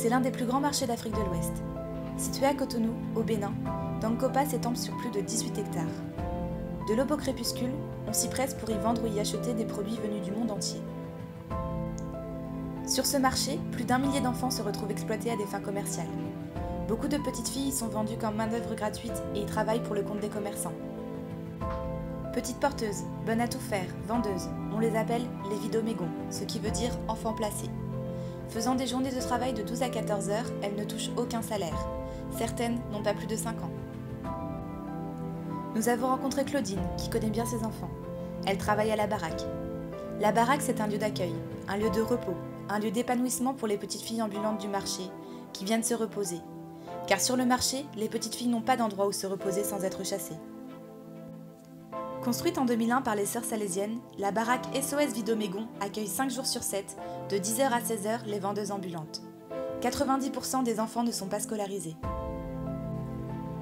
C'est l'un des plus grands marchés d'Afrique de l'Ouest. Situé à Cotonou, au Bénin, Dankopa s'étend sur plus de 18 hectares. De l'aube au crépuscule, on s'y presse pour y vendre ou y acheter des produits venus du monde entier. Sur ce marché, plus d'1 millier d'enfants se retrouvent exploités à des fins commerciales. Beaucoup de petites filles y sont vendues comme main-d'œuvre gratuite et y travaillent pour le compte des commerçants. Petites porteuses, bonnes à tout faire, vendeuses, on les appelle les vidomégons, ce qui veut dire enfants placés. Faisant des journées de travail de 12 à 14 heures, elles ne touchent aucun salaire. Certaines n'ont pas plus de 5 ans. Nous avons rencontré Claudine, qui connaît bien ses enfants. Elle travaille à la baraque. La baraque, c'est un lieu d'accueil, un lieu de repos, un lieu d'épanouissement pour les petites filles ambulantes du marché, qui viennent se reposer. Car sur le marché, les petites filles n'ont pas d'endroit où se reposer sans être chassées. Construite en 2001 par les sœurs salésiennes, la baraque SOS Vidomégon accueille 5 jours sur 7, de 10h à 16h, les vendeuses ambulantes. 90% des enfants ne sont pas scolarisés.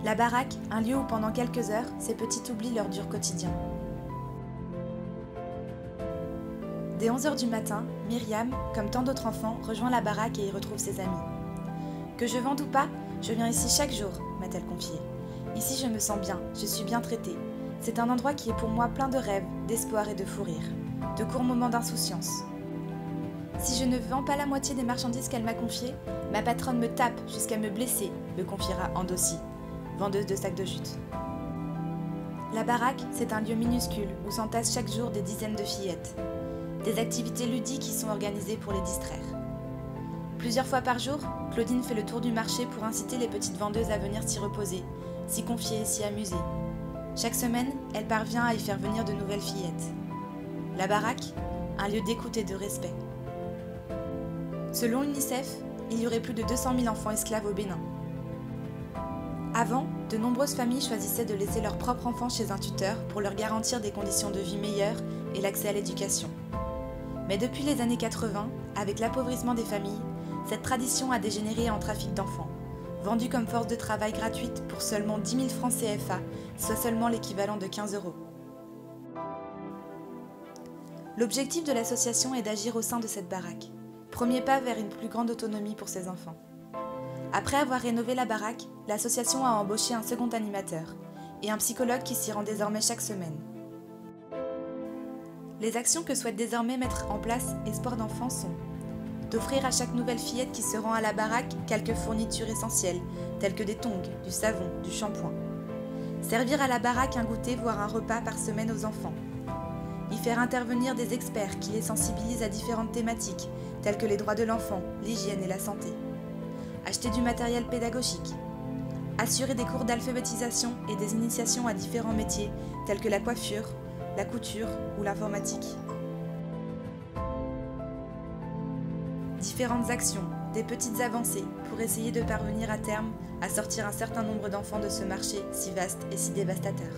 La baraque, un lieu où pendant quelques heures, ces petites oublient leur dur quotidien. Dès 11h du matin, Myriam, comme tant d'autres enfants, rejoint la baraque et y retrouve ses amis. Que je vende ou pas, je viens ici chaque jour, m'a-t-elle confié. Ici je me sens bien, je suis bien traitée. C'est un endroit qui est pour moi plein de rêves, d'espoir et de fou rire, de courts moments d'insouciance. Si je ne vends pas la moitié des marchandises qu'elle m'a confiées, ma patronne me tape jusqu'à me blesser, me confiera Andossi, vendeuse de sacs de jute. La baraque, c'est un lieu minuscule où s'entassent chaque jour des dizaines de fillettes. Des activités ludiques y sont organisées pour les distraire. Plusieurs fois par jour, Claudine fait le tour du marché pour inciter les petites vendeuses à venir s'y reposer, s'y confier et s'y amuser. Chaque semaine, elle parvient à y faire venir de nouvelles fillettes. La baraque, un lieu d'écoute et de respect. Selon l'UNICEF, il y aurait plus de 200 000 enfants esclaves au Bénin. Avant, de nombreuses familles choisissaient de laisser leurs propres enfants chez un tuteur pour leur garantir des conditions de vie meilleures et l'accès à l'éducation. Mais depuis les années 80, avec l'appauvrissement des familles, cette tradition a dégénéré en trafic d'enfants, vendus comme force de travail gratuite pour seulement 10 000 francs CFA, soit seulement l'équivalent de 15 €. L'objectif de l'association est d'agir au sein de cette baraque. Premier pas vers une plus grande autonomie pour ces enfants. Après avoir rénové la baraque, l'association a embauché un second animateur et un psychologue qui s'y rend désormais chaque semaine. Les actions que souhaite désormais mettre en place Espoir d'enfants sont d'offrir à chaque nouvelle fillette qui se rend à la baraque quelques fournitures essentielles, telles que des tongs, du savon, du shampoing. Servir à la baraque un goûter voire un repas par semaine aux enfants. Y faire intervenir des experts qui les sensibilisent à différentes thématiques, telles que les droits de l'enfant, l'hygiène et la santé. Acheter du matériel pédagogique. Assurer des cours d'alphabétisation et des initiations à différents métiers, tels que la coiffure, la couture ou l'informatique. Différentes actions, des petites avancées pour essayer de parvenir à terme à sortir un certain nombre d'enfants de ce marché si vaste et si dévastateur.